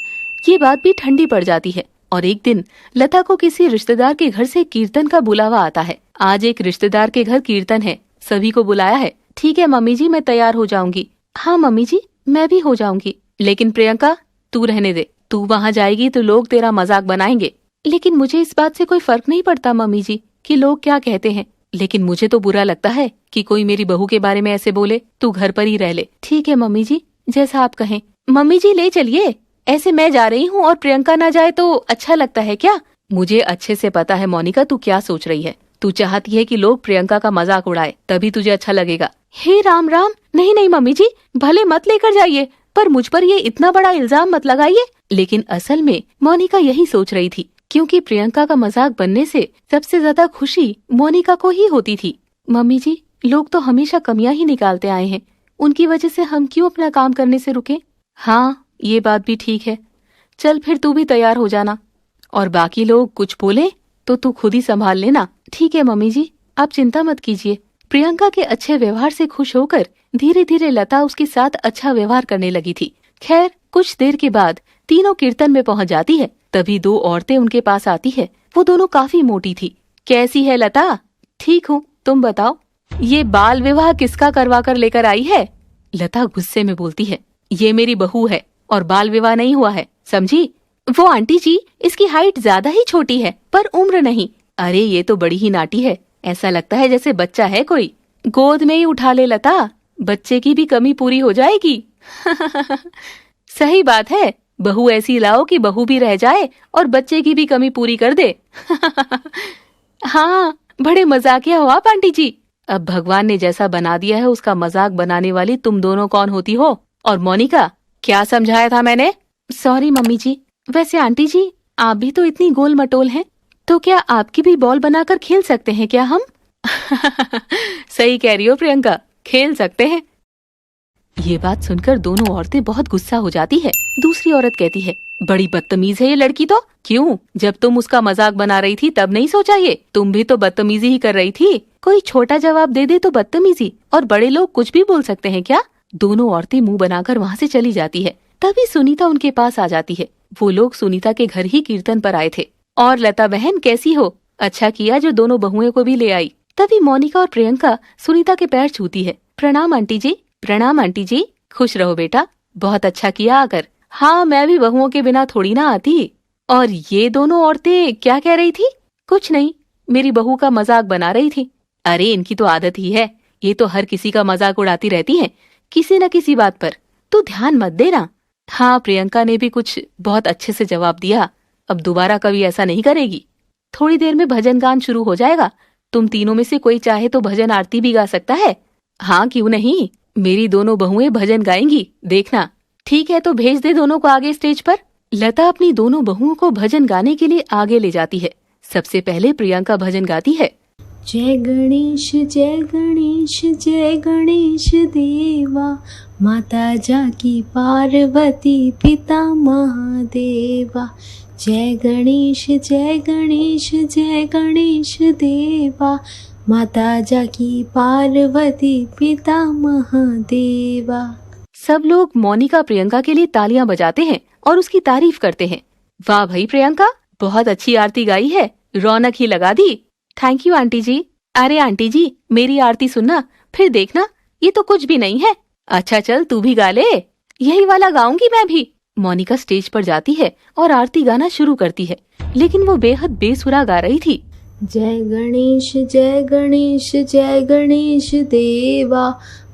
ये बात भी ठंडी पड़ जाती है और एक दिन लता को किसी रिश्तेदार के घर से कीर्तन का बुलावा आता है। आज एक रिश्तेदार के घर कीर्तन है, सभी को बुलाया है। ठीक है मम्मी जी, मैं तैयार हो जाऊंगी। हाँ मम्मी जी, मैं भी हो जाऊंगी, लेकिन प्रियंका तू रहने दे, तू वहाँ जाएगी तो लोग तेरा मजाक बनाएंगे। लेकिन मुझे इस बात से कोई फर्क नहीं पड़ता मम्मी जी कि लोग क्या कहते हैं, लेकिन मुझे तो बुरा लगता है कि कोई मेरी बहू के बारे में ऐसे बोले। तू घर पर ही रह ले। ठीक है मम्मी जी, जैसा आप कहें। मम्मी जी ले चलिए, ऐसे मैं जा रही हूँ और प्रियंका ना जाए तो अच्छा लगता है क्या? मुझे अच्छे से पता है मोनिका तू क्या सोच रही है, तू चाहती है कि लोग प्रियंका का मजाक उड़ाए, तभी तुझे अच्छा लगेगा। हे राम राम, नहीं नहीं मम्मी जी, भले मत लेकर जाइए, पर मुझ पर ये इतना बड़ा इल्जाम मत लगाइए। लेकिन असल में मोनिका यही सोच रही थी, क्योंकि प्रियंका का मजाक बनने से सबसे ज्यादा खुशी मोनिका को ही होती थी। मम्मी जी, लोग तो हमेशा कमियां ही निकालते आए हैं, उनकी वजह से हम क्यों अपना काम करने से रुके? हाँ, ये बात भी ठीक है। चल फिर तू भी तैयार हो जाना, और बाकी लोग कुछ बोले तो तू खुद ही संभाल लेना। ठीक है मम्मी जी, आप चिंता मत कीजिए। प्रियंका के अच्छे व्यवहार से खुश होकर धीरे धीरे लता उसके साथ अच्छा व्यवहार करने लगी थी। खैर, कुछ देर के बाद तीनों कीर्तन में पहुंच जाती है। तभी दो औरतें उनके पास आती है। वो दोनों काफी मोटी थी। कैसी है लता? ठीक हूँ, तुम बताओ। ये बाल विवाह किसका करवा कर लेकर आई है? लता गुस्से में बोलती है, ये मेरी बहू है और बाल विवाह नहीं हुआ है, समझी? वो आंटी जी, इसकी हाइट ज्यादा ही छोटी है पर उम्र नहीं। अरे ये तो बड़ी ही नाटी है, ऐसा लगता है जैसे बच्चा है कोई। गोद में ही उठा ले लता, बच्चे की भी कमी पूरी हो जाएगी। सही बात है, बहू ऐसी लाओ कि बहू भी रह जाए और बच्चे की भी कमी पूरी कर दे। हाँ, बड़े मजाकिया हो आप आंटी जी। अब भगवान ने जैसा बना दिया है उसका मजाक बनाने वाली तुम दोनों कौन होती हो? और मोनिका, क्या समझाया था मैंने? सॉरी मम्मी जी। वैसे आंटी जी, आप भी तो इतनी गोल मटोल हैं, तो क्या आपकी भी बॉल बनाकर खेल सकते हैं क्या हम? सही कह रही हो प्रियंका, खेल सकते हैं। ये बात सुनकर दोनों औरतें बहुत गुस्सा हो जाती है। दूसरी औरत कहती है, बड़ी बदतमीज है ये लड़की तो। क्यों? जब तुम उसका मजाक बना रही थी तब नहीं सोचा ये? तुम भी तो बदतमीजी ही कर रही थी। कोई छोटा जवाब दे दे तो बदतमीजी, और बड़े लोग कुछ भी बोल सकते हैं क्या? दोनों औरतें मुंह बनाकर वहाँ से चली जाती है। तभी सुनीता उनके पास आ जाती है। वो लोग सुनीता के घर ही कीर्तन पर आए थे। और लता बहन कैसी हो? अच्छा किया जो दोनों बहुएं को भी ले आई। तभी मोनिका और प्रियंका सुनीता के पैर छूती है। प्रणाम आंटी जी। प्रणाम आंटी जी। खुश रहो बेटा, बहुत अच्छा किया आकर। हाँ, मैं भी बहुओं के बिना थोड़ी ना आती। और ये दोनों औरतें क्या कह रही थी? कुछ नहीं, मेरी बहू का मजाक बना रही थी। अरे इनकी तो आदत ही है, ये तो हर किसी का मजाक उड़ाती रहती हैं, किसी न किसी बात पर। तू ध्यान मत देना। हाँ, प्रियंका ने भी कुछ बहुत अच्छे से जवाब दिया। अब दोबारा कभी ऐसा नहीं करेगी। थोड़ी देर में भजन गान शुरू हो जाएगा। तुम तीनों में से कोई चाहे तो भजन आरती भी गा सकता है। हाँ क्यों नहीं, मेरी दोनों बहुएं भजन गाएंगी, देखना। ठीक है, तो भेज दे दोनों को आगे स्टेज पर। लता अपनी दोनों बहुओं को भजन गाने के लिए आगे ले जाती है। सबसे पहले प्रियंका भजन गाती है। जय गणेश जय गणेश जय गणेश देवा, माता जाकी पार्वती पिता महादेवा। जय गणेश जय गणेश जय गणेश देवा, माता जाकी पार्वती पिता महादेवा। सब लोग मोनिका प्रियंका के लिए तालियां बजाते हैं और उसकी तारीफ करते हैं। वाह भाई प्रियंका, बहुत अच्छी आरती गाई है, रौनक ही लगा दी। थैंक यू आंटी जी। अरे आंटी जी, मेरी आरती सुनना, फिर देखना ये तो कुछ भी नहीं है। अच्छा चल तू भी गा ले, यही वाला गाऊंगी मैं भी। मोनिका स्टेज पर जाती है और आरती गाना शुरू करती है, लेकिन वो बेहद बेसुरा गा रही थी। जय गणेश जय गणेश जय गणेश देवा,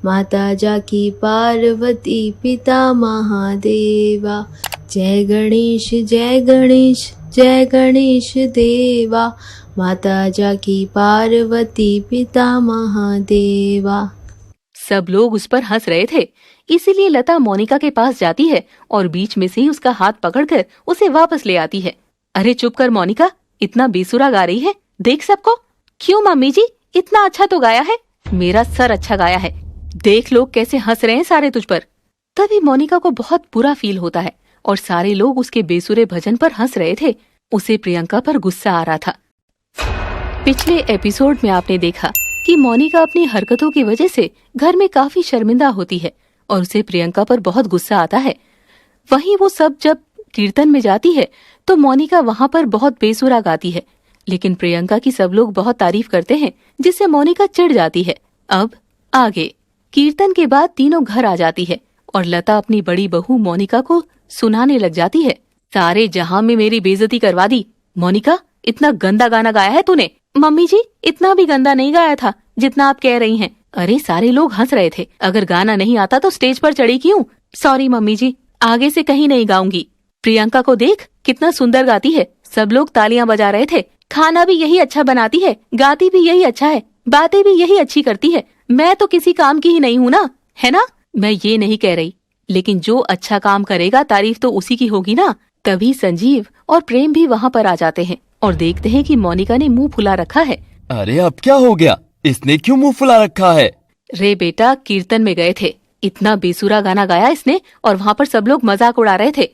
माता जाकी पार्वती पिता महादेवा। जय गणेश जय गणेश जय गणेश देवा, माता जाकी पार्वती पिता महादेवा। सब लोग उस पर हंस रहे थे, इसीलिए लता मोनिका के पास जाती है और बीच में से ही उसका हाथ पकड़कर उसे वापस ले आती है। अरे चुप कर मोनिका, इतना बेसुरा गा रही है, देख सबको। क्यों मम्मी जी, इतना अच्छा तो गाया है। मेरा सर अच्छा गाया है, देख लोग कैसे हंस रहे हैं सारे तुझ पर। तभी मोनिका को बहुत बुरा फील होता है और सारे लोग उसके बेसुरे भजन पर हंस रहे थे। उसे प्रियंका पर गुस्सा आ रहा था। पिछले एपिसोड में आपने देखा कि मोनिका अपनी हरकतों की वजह से घर में काफी शर्मिंदा होती है और उसे प्रियंका पर बहुत गुस्सा आता है। वहीं वो सब जब कीर्तन में जाती है तो मोनिका वहाँ पर बहुत बेसुरा गाती है, लेकिन प्रियंका की सब लोग बहुत तारीफ करते हैं, जिससे मोनिका चिढ़ जाती है। अब आगे कीर्तन के बाद तीनों घर आ जाती है और लता अपनी बड़ी बहू मोनिका को सुनाने लग जाती है। सारे जहां में मेरी बेइज्जती करवा दी। मोनिका, इतना गंदा गाना गाया है तूने। मम्मी जी, इतना भी गंदा नहीं गाया था जितना आप कह रही हैं। अरे सारे लोग हंस रहे थे, अगर गाना नहीं आता तो स्टेज पर चढ़ी क्यों? सॉरी मम्मी जी, आगे से कहीं नहीं गाऊंगी। प्रियंका को देख, कितना सुंदर गाती है, सब लोग तालियां बजा रहे थे। खाना भी यही अच्छा बनाती है, गाती भी यही अच्छा है, बातें भी यही अच्छी करती है। मैं तो किसी काम की ही नहीं हूँ ना, है ना? मैं ये नहीं कह रही, लेकिन जो अच्छा काम करेगा तारीफ तो उसी की होगी ना। तभी संजीव और प्रेम भी वहाँ पर आ जाते हैं और देखते हैं कि मोनिका ने मुंह फुला रखा है। अरे अब क्या हो गया, इसने क्यों मुंह फुला रखा है? रे बेटा, कीर्तन में गए थे, इतना बेसुरा गाना गाया इसने और वहाँ पर सब लोग मजाक उड़ा रहे थे।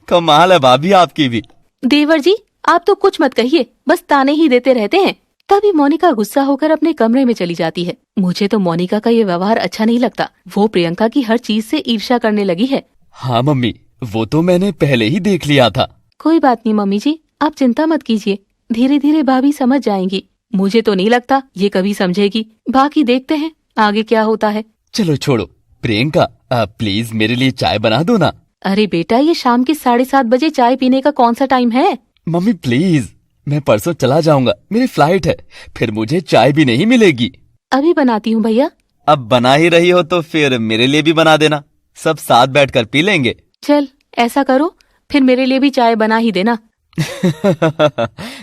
कमाल है भाभी आपकी भी। देवर जी, आप तो कुछ मत कहिए, बस ताने ही देते रहते हैं। तभी मोनिका गुस्सा होकर अपने कमरे में चली जाती है। मुझे तो मोनिका का ये व्यवहार अच्छा नहीं लगता। वो प्रियंका की हर चीज से ईर्ष्या करने लगी है। हाँ मम्मी, वो तो मैंने पहले ही देख लिया था। कोई बात नहीं मम्मी जी, आप चिंता मत कीजिए, धीरे धीरे भाभी समझ जाएंगी। मुझे तो नहीं लगता ये कभी समझेगी, बाकी देखते हैं आगे क्या होता है। चलो छोड़ो, प्रियंका प्लीज मेरे लिए चाय बना दो ना। अरे बेटा, ये शाम के 7:30 बजे चाय पीने का कौन सा टाइम है? मम्मी प्लीज, मैं परसों चला जाऊंगा, मेरी फ्लाइट है, फिर मुझे चाय भी नहीं मिलेगी। अभी बनाती हूँ भैया। अब बना ही रही हो तो फिर मेरे लिए भी बना देना, सब साथ बैठकर पी लेंगे। चल ऐसा करो, फिर मेरे लिए भी चाय बना ही देना।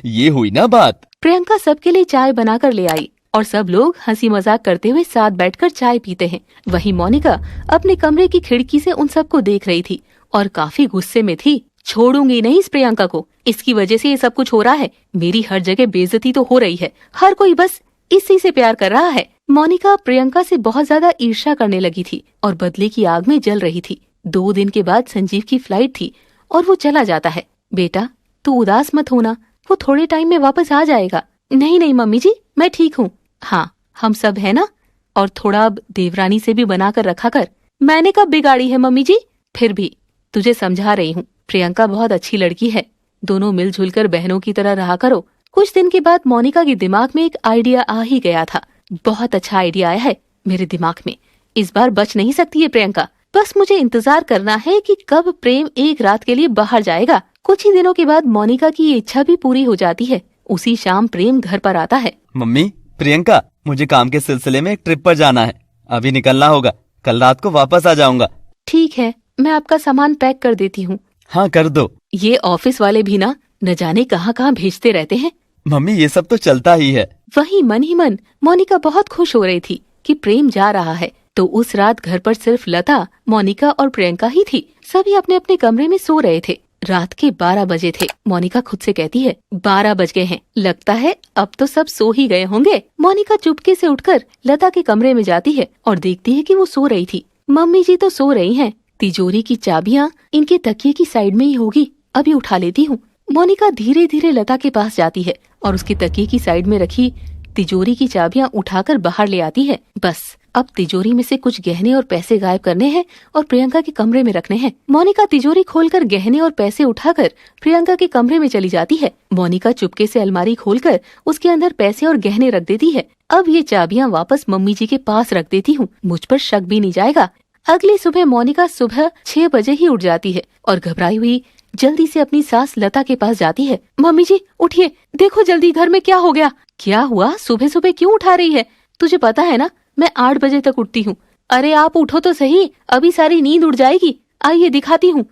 ये हुई ना बात। प्रियंका सबके लिए चाय बनाकर ले आई और सब लोग हंसी मजाक करते हुए साथ बैठकर चाय पीते हैं। वहीं मोनिका अपने कमरे की खिड़की से उन सबको देख रही थी और काफी गुस्से में थी। छोड़ूंगी नहीं इस प्रियंका को, इसकी वजह से ये सब कुछ हो रहा है। मेरी हर जगह बेइज्जती तो हो रही है, हर कोई बस इसी से प्यार कर रहा है। मोनिका प्रियंका से बहुत ज्यादा ईर्ष्या करने लगी थी और बदले की आग में जल रही थी। 2 दिन के बाद संजीव की फ्लाइट थी और वो चला जाता है। बेटा तू उदास मत होना, वो थोड़े टाइम में वापस आ जाएगा। नहीं नहीं मम्मी जी, मैं ठीक हूँ। हाँ हम सब है ना, और थोड़ा अब देवरानी से भी बनाकर रखा कर। मैंने कब बिगाड़ी है मम्मी जी, फिर भी तुझे समझा रही हूँ। प्रियंका बहुत अच्छी लड़की है, दोनों मिलजुल कर बहनों की तरह रहा करो। कुछ दिन के बाद मोनिका के दिमाग में एक आइडिया आ ही गया था। बहुत अच्छा आइडिया आया है मेरे दिमाग में, इस बार बच नहीं सकती है प्रियंका। बस मुझे इंतजार करना है कि कब प्रेम एक रात के लिए बाहर जाएगा। कुछ ही दिनों के बाद मोनिका की ये इच्छा भी पूरी हो जाती है। उसी शाम प्रेम घर पर आता है। मम्मी, प्रियंका, मुझे काम के सिलसिले में एक ट्रिप पर जाना है, अभी निकलना होगा, कल रात को वापस आ जाऊंगा। ठीक है, मैं आपका सामान पैक कर देती हूँ। हाँ कर दो। ये ऑफिस वाले भी ना न जाने कहाँ कहाँ भेजते रहते हैं। मम्मी ये सब तो चलता ही है। वही मन ही मन मोनिका बहुत खुश हो रही थी कि प्रेम जा रहा है। तो उस रात घर पर सिर्फ लता, मोनिका और प्रियंका ही थी। सभी अपने अपने कमरे में सो रहे थे। रात के 12 बजे थे। मोनिका खुद से कहती है 12 बज गए हैं, लगता है अब तो सब सो ही गए होंगे। मोनिका चुपके से उठकर लता के कमरे में जाती है और देखती है कि वो सो रही थी। मम्मी जी तो सो रही हैं। तिजोरी की चाबियां इनके तकिए की साइड में ही होगी, अभी उठा लेती हूँ। मोनिका धीरे धीरे लता के पास जाती है और उसके तकिए की साइड में रखी तिजोरी की चाबियां उठाकर बाहर ले आती है। बस अब तिजोरी में से कुछ गहने और पैसे गायब करने हैं और प्रियंका के कमरे में रखने हैं। मोनिका तिजोरी खोलकर गहने और पैसे उठाकर प्रियंका के कमरे में चली जाती है। मोनिका चुपके से अलमारी खोलकर उसके अंदर पैसे और गहने रख देती है। अब ये चाबियां वापस मम्मी जी के पास रख देती हूँ, मुझ पर शक भी नहीं जाएगा। अगली सुबह मोनिका सुबह 6 बजे ही उठ जाती है और घबराई हुई जल्दी से अपनी सास लता के पास जाती है। मम्मी जी उठिए, देखो जल्दी घर में क्या हो गया। क्या हुआ, सुबह सुबह क्यों उठा रही है? तुझे पता है ना मैं 8 बजे तक उठती हूँ। अरे आप उठो तो सही, अभी सारी नींद उड़ जाएगी। आइए दिखाती हूँ।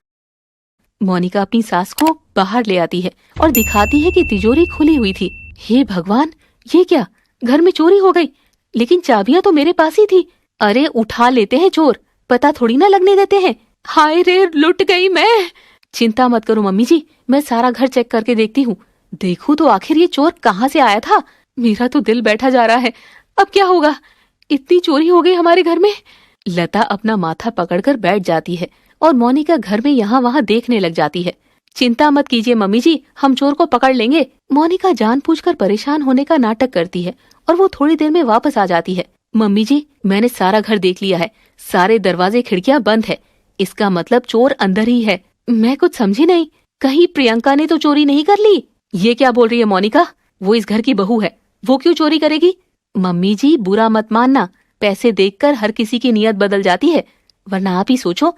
मोनिका अपनी सास को बाहर ले आती है और दिखाती है कि तिजोरी खुली हुई थी। हे भगवान, ये क्या, घर में चोरी हो गई? लेकिन चाबियां तो मेरे पास ही थी। अरे उठा लेते हैं चोर, पता थोड़ी ना लगने देते हैं। हाय रे, लुट गई मैं। चिंता मत करो मम्मी जी, मैं सारा घर चेक करके देखती हूँ। देखूं तो आखिर ये चोर कहाँ से आया था। मेरा तो दिल बैठा जा रहा है, अब क्या होगा? इतनी चोरी हो गई हमारे घर में। लता अपना माथा पकड़कर बैठ जाती है और मोनिका घर में यहाँ वहाँ देखने लग जाती है। चिंता मत कीजिए मम्मी जी, हम चोर को पकड़ लेंगे। मोनिका जानबूझकर परेशान होने का नाटक करती है और वो थोड़ी देर में वापस आ जाती है। मम्मी जी, मैंने सारा घर देख लिया है, सारे दरवाजे खिड़कियां बंद है, इसका मतलब चोर अंदर ही है। मैं कुछ समझी नहीं, कहीं प्रियंका ने तो चोरी नहीं कर ली? ये क्या बोल रही है मोनिका? वो इस घर की बहू है, वो क्यों चोरी करेगी? मम्मी जी बुरा मत मानना, पैसे देखकर हर किसी की नीयत बदल जाती है, वरना आप ही सोचो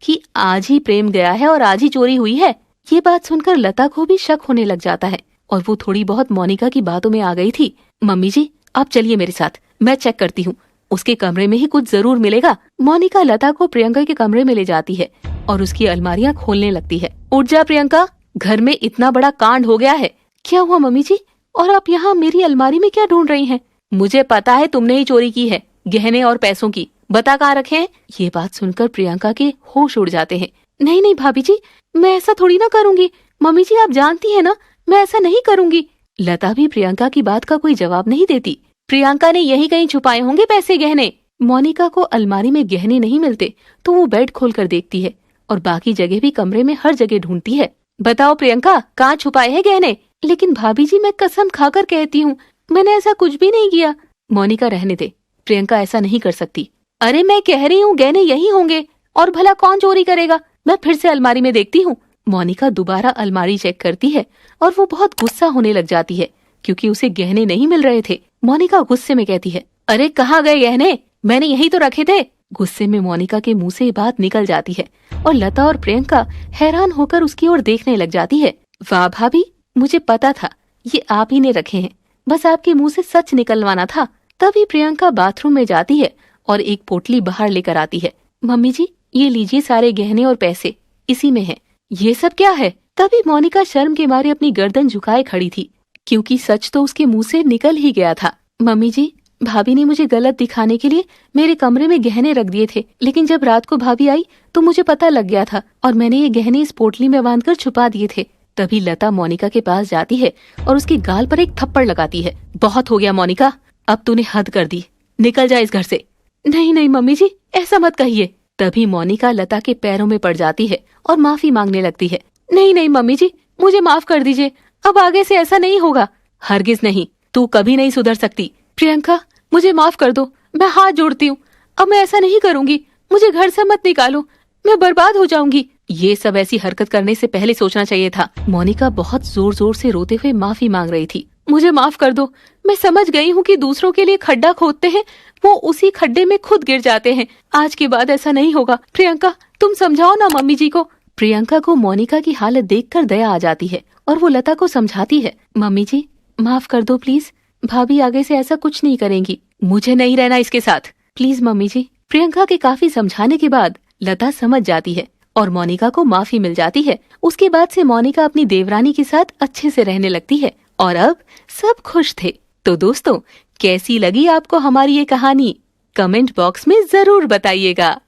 कि आज ही प्रेम गया है और आज ही चोरी हुई है। ये बात सुनकर लता को भी शक होने लग जाता है और वो थोड़ी बहुत मोनिका की बातों में आ गई थी। मम्मी जी आप चलिए मेरे साथ, मैं चेक करती हूँ, उसके कमरे में ही कुछ जरूर मिलेगा। मोनिका लता को प्रियंका के कमरे में ले जाती है और उसकी अलमारियां खोलने लगती है। उठ जा प्रियंका, घर में इतना बड़ा कांड हो गया है। क्या हुआ मम्मी जी, और आप यहाँ मेरी अलमारी में क्या ढूंढ रही हैं? मुझे पता है तुमने ही चोरी की है, गहने और पैसों की, बता कहाँ रखे हैं? ये बात सुनकर प्रियंका के होश उड़ जाते हैं। नहीं नहीं भाभी जी, मैं ऐसा थोड़ी ना करूंगी। मम्मी जी आप जानती है ना, मैं ऐसा नहीं करूंगी। लता भी प्रियंका की बात का कोई जवाब नहीं देती। प्रियंका ने यही कहीं छुपाए होंगे पैसे गहने। मोनिका को अलमारी में गहने नहीं मिलते तो वो बेड खोलकर देखती है और बाकी जगह भी कमरे में हर जगह ढूंढती है। बताओ प्रियंका, कहाँ छुपाए हैं गहने? लेकिन भाभी जी मैं कसम खाकर कहती हूँ, मैंने ऐसा कुछ भी नहीं किया। मोनिका रहने दे, प्रियंका ऐसा नहीं कर सकती। अरे मैं कह रही हूँ गहने यही होंगे, और भला कौन चोरी करेगा? मैं फिर से अलमारी में देखती हूँ। मोनिका दोबारा अलमारी चेक करती है और वो बहुत गुस्सा होने लग जाती है क्योंकि उसे गहने नहीं मिल रहे थे। मोनिका गुस्से में कहती है, अरे कहाँ गए गहने? मैंने यही तो रखे थे। गुस्से में मोनिका के मुंह से ये बात निकल जाती है और लता और प्रियंका हैरान होकर उसकी ओर देखने लग जाती है। वाह भाभी, मुझे पता था ये आप ही ने रखे हैं, बस आपके मुंह से सच निकलवाना था। तभी प्रियंका बाथरूम में जाती है और एक पोटली बाहर लेकर आती है। मम्मी जी ये लीजिए सारे गहने और पैसे, इसी में है। ये सब क्या है? तभी मोनिका शर्म के मारे अपनी गर्दन झुकाए खड़ी थी, क्योंकि सच तो उसके मुंह से निकल ही गया था। मम्मी जी, भाभी ने मुझे गलत दिखाने के लिए मेरे कमरे में गहने रख दिए थे, लेकिन जब रात को भाभी आई तो मुझे पता लग गया था और मैंने ये गहने इस पोटली में बांधकर छुपा दिए थे। तभी लता मोनिका के पास जाती है और उसके गाल पर एक थप्पड़ लगाती है। बहुत हो गया मोनिका, अब तूने हद कर दी, निकल जा इस घर से। नहीं नहीं मम्मी जी, ऐसा मत कहिए। तभी मोनिका लता के पैरों में पड़ जाती है और माफी मांगने लगती है। नहीं नहीं मम्मी जी, मुझे माफ कर दीजिए, अब आगे से ऐसा नहीं होगा। हरगिज नहीं, तू कभी नहीं सुधर सकती। प्रियंका, मुझे माफ कर दो, मैं हाथ जोड़ती हूँ, अब मैं ऐसा नहीं करूंगी। मुझे घर से मत निकालो, मैं बर्बाद हो जाऊंगी। ये सब ऐसी हरकत करने से पहले सोचना चाहिए था। मोनिका बहुत जोर जोर से रोते हुए माफी मांग रही थी। मुझे माफ कर दो, मैं समझ गई हूँ कि दूसरों के लिए खड्डा खोदते हैं, वो उसी खड्डे में खुद गिर जाते हैं। आज के बाद ऐसा नहीं होगा। प्रियंका, तुम समझाओ ना मम्मी जी को। प्रियंका को मोनिका की हालत देखकर दया आ जाती है और वो लता को समझाती है। मम्मी जी, माफ कर दो प्लीज, भाभी आगे से ऐसा कुछ नहीं करेंगी। मुझे नहीं रहना इसके साथ, प्लीज मम्मी जी। प्रियंका के काफी समझाने के बाद लता समझ जाती है और मोनिका को माफी मिल जाती है। उसके बाद से मोनिका अपनी देवरानी के साथ अच्छे से रहने लगती है और अब सब खुश थे। तो दोस्तों, कैसी लगी आपको हमारी ये कहानी? कमेंट बॉक्स में जरूर बताइएगा।